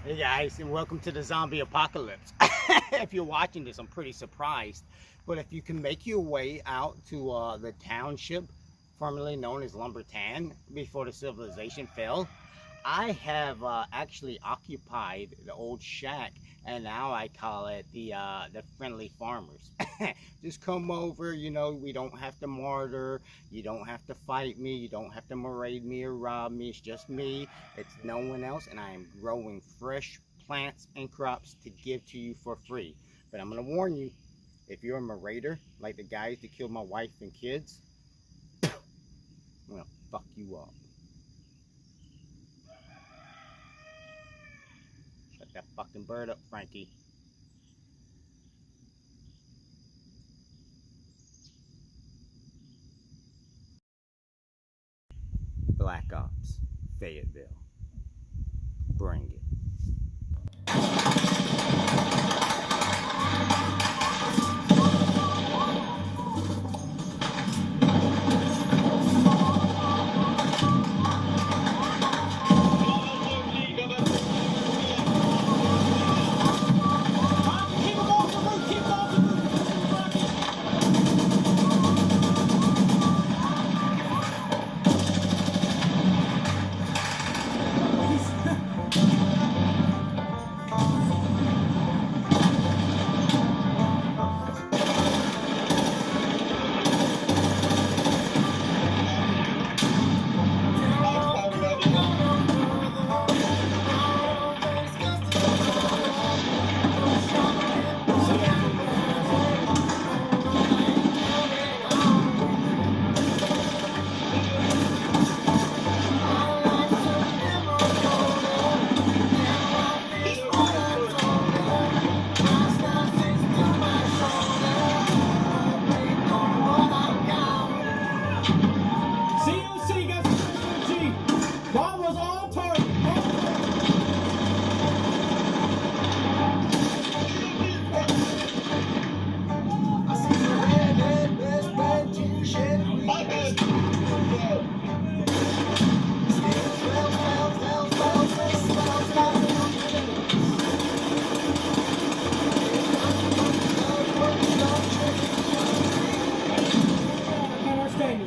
Hey guys, and welcome to the zombie apocalypse. If you're watching this, I'm pretty surprised. But if you can make your way out to the township formerly known as Lumberton before the civilization fell, I have actually occupied the old shack, and now I call it the friendly farmers. Just come over, we don't have to martyr, you don't have to fight me, you don't have to murder me or rob me. It's just me, it's no one else, and I am growing fresh plants and crops to give to you for free. But I'm gonna warn you, if you're a marauder like the guys that killed my wife and kids, I'm gonna fuck you up. Shut that fucking bird up, Frankie. Black Ops, Fayetteville. Bring it.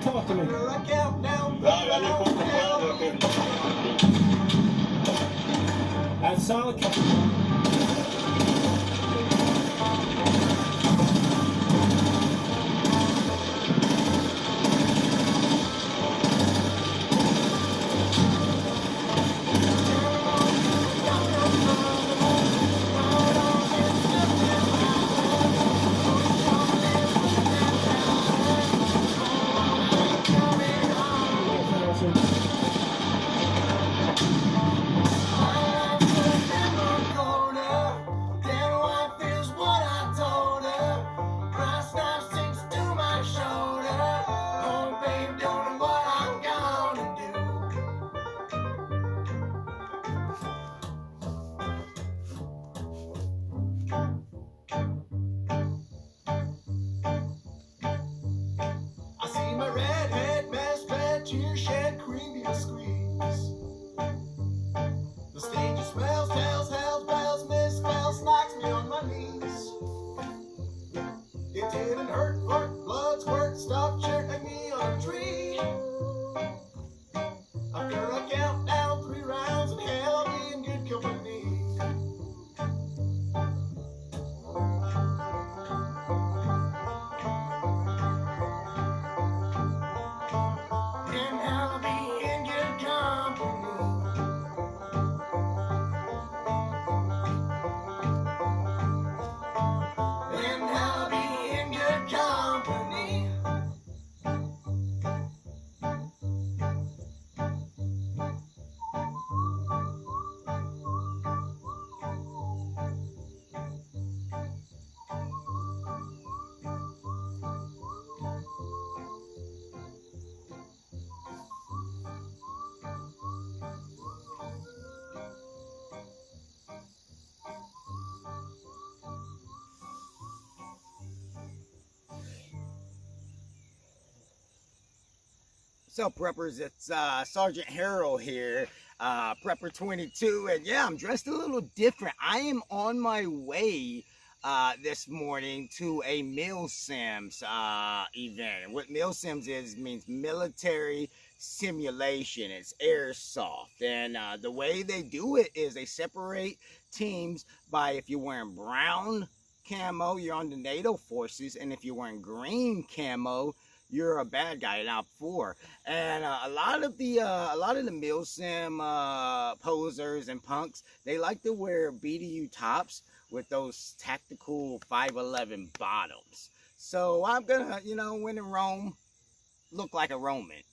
Talk to me. That's solid. What's up, preppers? It's Sergeant Harold here, Prepper 22, and yeah, I'm dressed a little different. I am on my way this morning to a Milsims event. And what Milsims is means military simulation. It's airsoft, and the way they do it is they separate teams by if you're wearing brown camo, you're on the NATO forces, and if you're wearing green camo, you're a bad guy in Op 4. And a lot of the Milsim posers and punks, they like to wear BDU tops with those tactical 511 bottoms. So I'm gonna, you know, when in Rome, look like a Roman.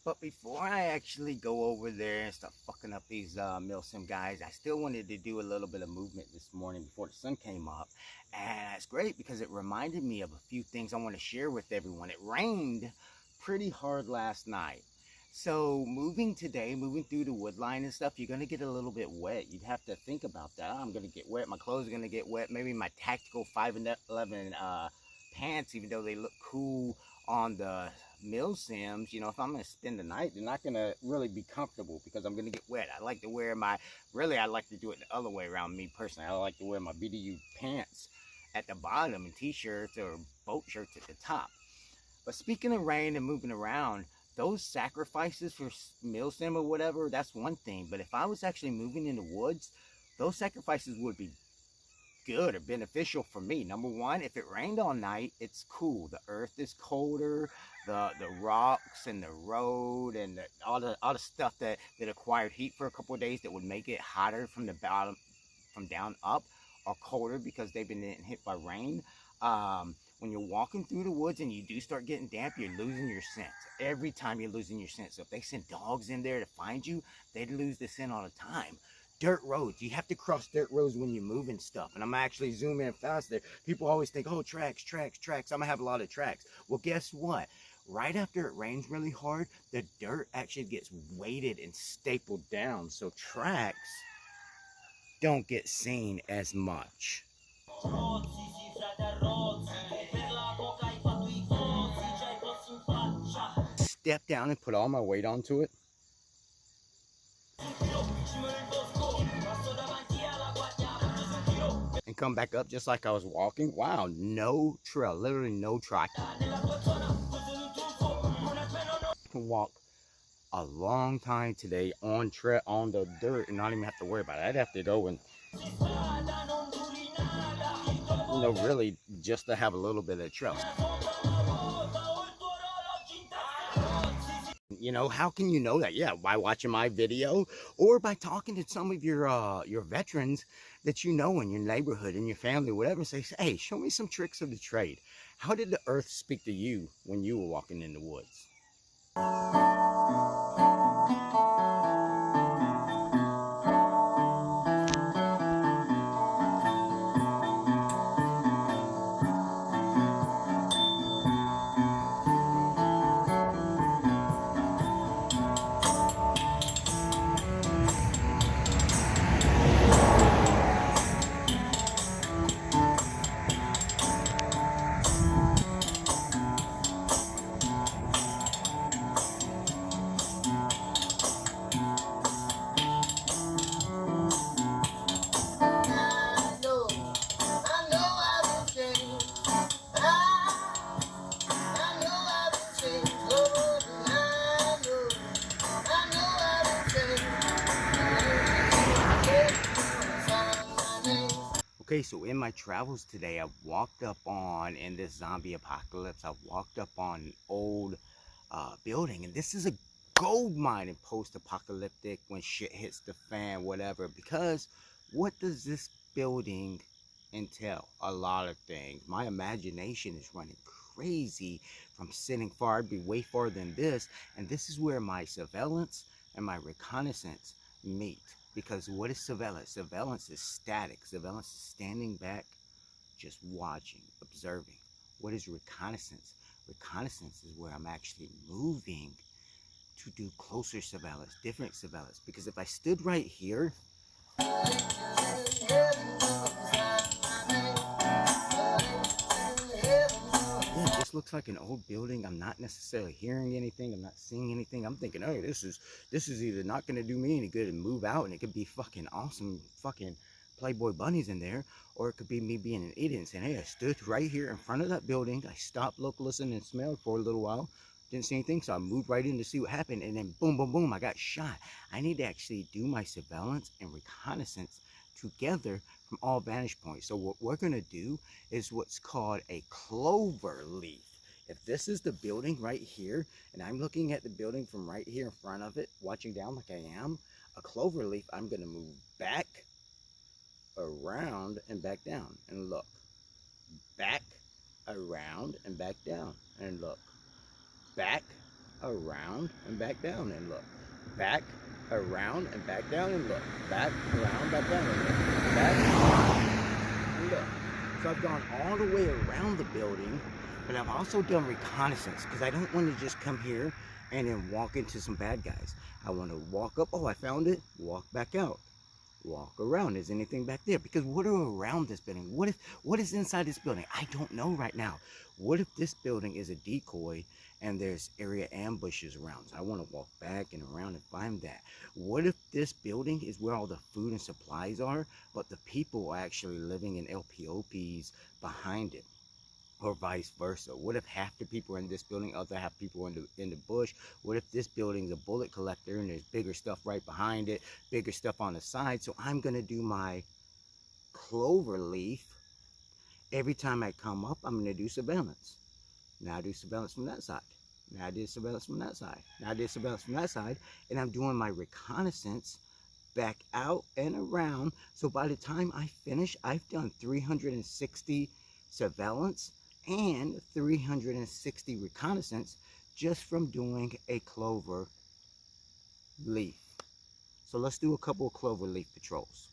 But before I actually go over there and start fucking up these Milsim guys, I still wanted to do a little bit of movement this morning before the sun came up. And that's great because it reminded me of a few things I want to share with everyone. It rained pretty hard last night. So moving today, moving through the wood line and stuff, you're going to get a little bit wet. You'd have to think about that. I'm going to get wet. My clothes are going to get wet. Maybe my tactical 511 pants, even though they look cool on the Milsims, you know, if I'm going to spend the night, they're not going to really be comfortable because I'm going to get wet. I like to wear my, I like to do it the other way around, me personally. I like to wear my BDU pants at the bottom and t-shirts or boat shirts at the top. But speaking of rain and moving around, those sacrifices for Milsim or whatever, that's one thing. But if I was actually moving in the woods, those sacrifices would be good or beneficial for me. Number one, if it rained all night, it's cool. The earth is colder, the rocks and the road and all the stuff that acquired heat for a couple of days that would make it hotter from the bottom, from down up, are colder because they've been hit by rain. When you're walking through the woods and you do start getting damp, you're losing your scent. Every time you're losing your scent. So if they send dogs in there to find you, they'd lose the scent all the time. Dirt roads. You have to cross dirt roads when you're moving stuff. And I'm actually zooming in faster. People always think, oh, tracks. I'm going to have a lot of tracks. Well, guess what? Right after it rains really hard, the dirt actually gets weighted and stapled down. So tracks don't get seen as much. Step down and put all my weight onto it. And come back up just like I was walking. Wow, no trail, literally no track. Can walk a long time today on the dirt and not even have to worry about it. I'd have to go and, you know, really just to have a little bit of trail. You know, how can you know that? Yeah, by watching my video or by talking to some of your veterans that you know in your neighborhood, in your family, whatever. Say, hey, show me some tricks of the trade. How did the earth speak to you when you were walking in the woods? Okay, so in my travels today, I walked up on, in this zombie apocalypse, I walked up on an old building. And this is a gold mine in post-apocalyptic when shit hits the fan, whatever. Because what does this building entail? A lot of things. My imagination is running crazy from sitting far. I'd be way farther than this. And this is where my surveillance and my reconnaissance meet. Because what is surveillance? Surveillance is static. Surveillance is standing back, just watching, observing. What is reconnaissance? Reconnaissance is where I'm actually moving to do closer surveillance, different surveillance. Because if I stood right here, this looks like an old building. I'm not necessarily hearing anything. I'm not seeing anything. I'm thinking, hey, this is either not going to do me any good and move out, and it could be fucking awesome fucking Playboy bunnies in there, or it could be me being an idiot and saying, hey, I stood right here in front of that building. I stopped, looked, listened, and smelled for a little while. Didn't see anything, so I moved right in to see what happened, and then boom, boom, boom, I got shot. I need to actually do my surveillance and reconnaissance together from all vantage points. So what we're going to do is what's called a clover leaf. If this is the building right here, and I'm looking at the building from right here in front of it, watching down like I am, a clover leaf, I'm going to move back, around, and back down, and look. Back, around, and back down, and look. Back, around, and back down, and look. Back, around, and back down, and look. Back, around, back down, and look. Back, and look. So I've gone all the way around the building, but I've also done reconnaissance, because I don't want to just come here and then walk into some bad guys. I want to walk up, oh, I found it, walk back out. Walk around. Is anything back there? Because what are around this building? What is inside this building? I don't know right now. What if this building is a decoy and there's area ambushes around? So I want to walk back and around and find that. What if this building is where all the food and supplies are, but the people are actually living in LPOPs behind it? Or vice versa. What if half the people are in this building, other half people are in the bush? What if this building's a bullet collector and there's bigger stuff right behind it, bigger stuff on the side? So I'm gonna do my clover leaf. Every time I come up, I'm gonna do surveillance. Now I do surveillance from that side. Now I did surveillance from that side. Now I did surveillance from that side, and I'm doing my reconnaissance back out and around. So by the time I finish, I've done 360 surveillance and 360 reconnaissance just from doing a clover leaf. So let's do a couple of clover leaf patrols.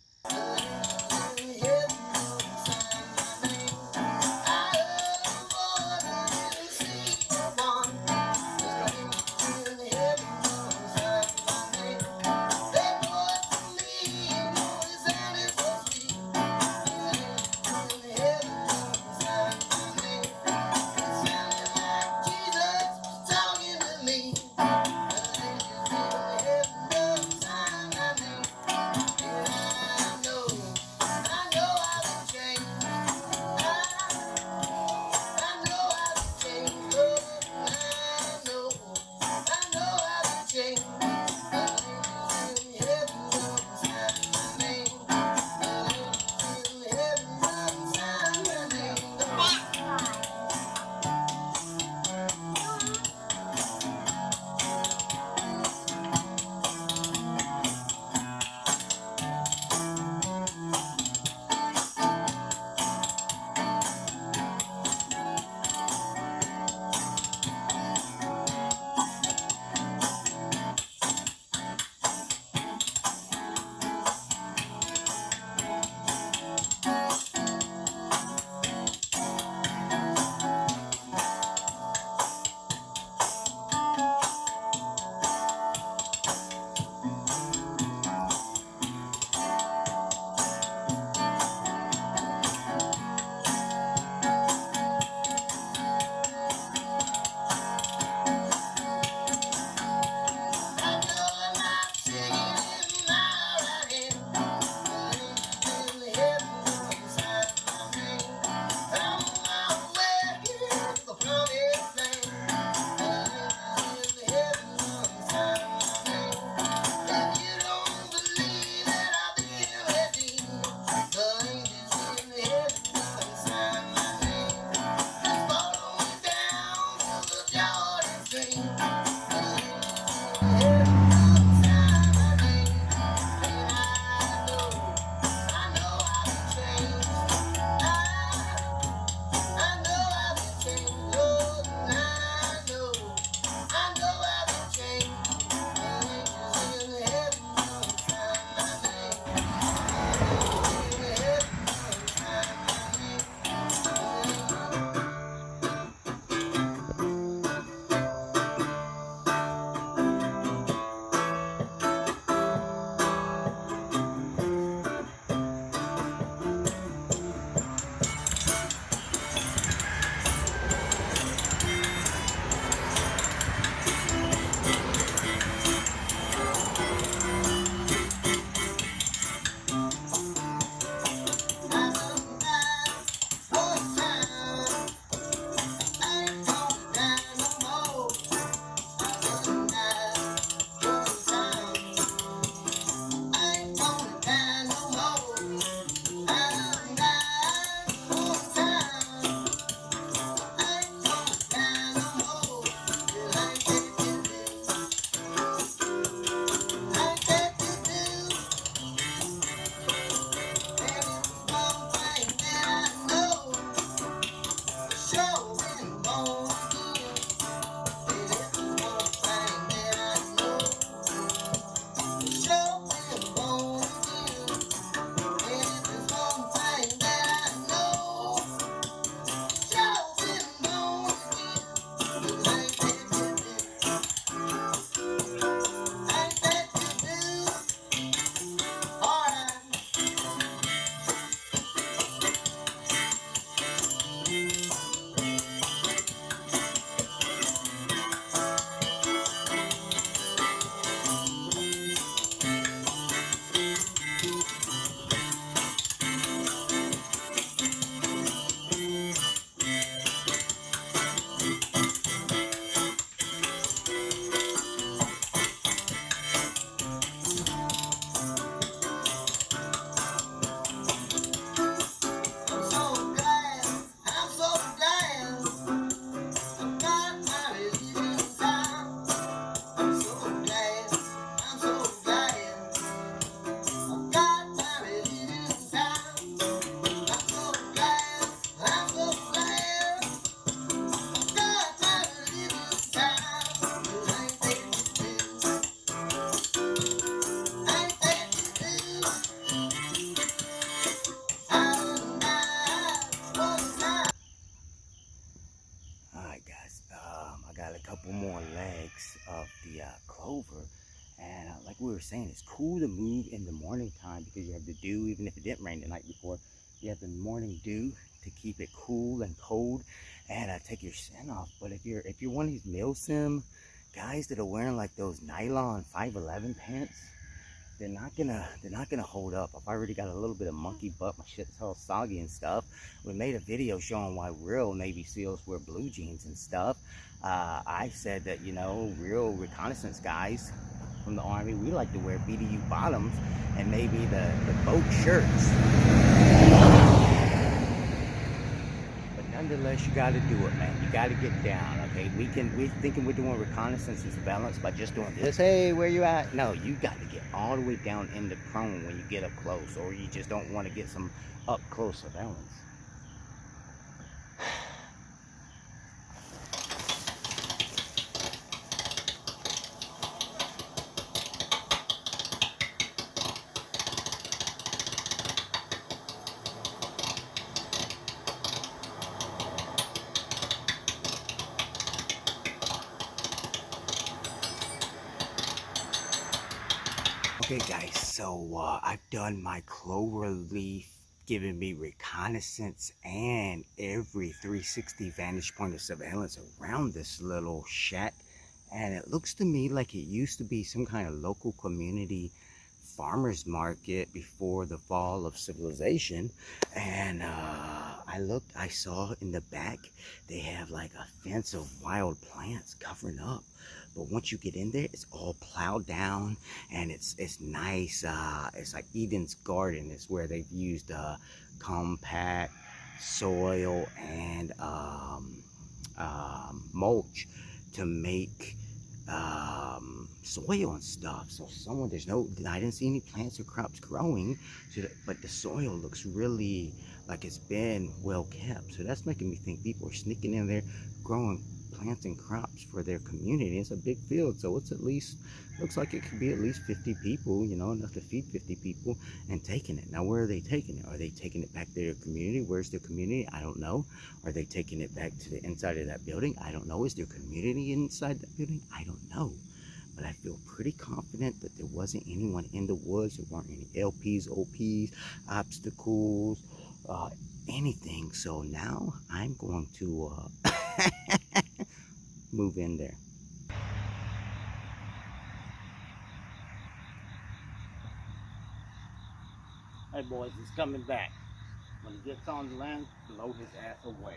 Alright guys, I got a couple more legs of the clover, and like we were saying, it's cool to move in the morning time because you have the dew. Even if it didn't rain the night before, you have the morning dew to keep it cool and cold and take your scent off. But if you're one of these Milsim guys that are wearing like those nylon 511 pants, they're not gonna hold up. I've already got a little bit of monkey butt. My shit's all soggy and stuff. We made a video showing why real Navy SEALs wear blue jeans and stuff. I said that, you know, real reconnaissance guys from the Army, we like to wear BDU bottoms and maybe the boat shirts. Nonetheless, you got to do it, man. You got to get down, okay? We're thinking we're doing reconnaissance and surveillance by just doing this. Hey, where you at? No, you got to get all the way down in the prone when you get up close, or you just don't want to get some up close surveillance. Okay guys, so I've done my clover leaf giving me reconnaissance and every 360 vantage point of surveillance around this little shack, and it looks to me like it used to be some kind of local community farmers market before the fall of civilization. And I saw in the back they have like a fence of wild plants covering up, but once you get in there, it's all plowed down and it's nice. It's like Eden's garden. Is where they've used compact soil and mulch to make soil and stuff. So I didn't see any plants or crops growing, but the soil looks really like it's been well kept. So that's making me think people are sneaking in there growing plants and crops for their community. It's a big field, so it's at least, looks like it could be at least 50 people, you know, enough to feed 50 people, and taking it. Now, where are they taking it? Are they taking it back to their community? Where's their community? I don't know. Are they taking it back to the inside of that building? I don't know. Is there community inside that building? I don't know. But I feel pretty confident that there wasn't anyone in the woods. There weren't any LPs, OPs, obstacles, anything. So now I'm going to move in there. Hey boys, he's coming back. When he gets on the land, blow his ass away.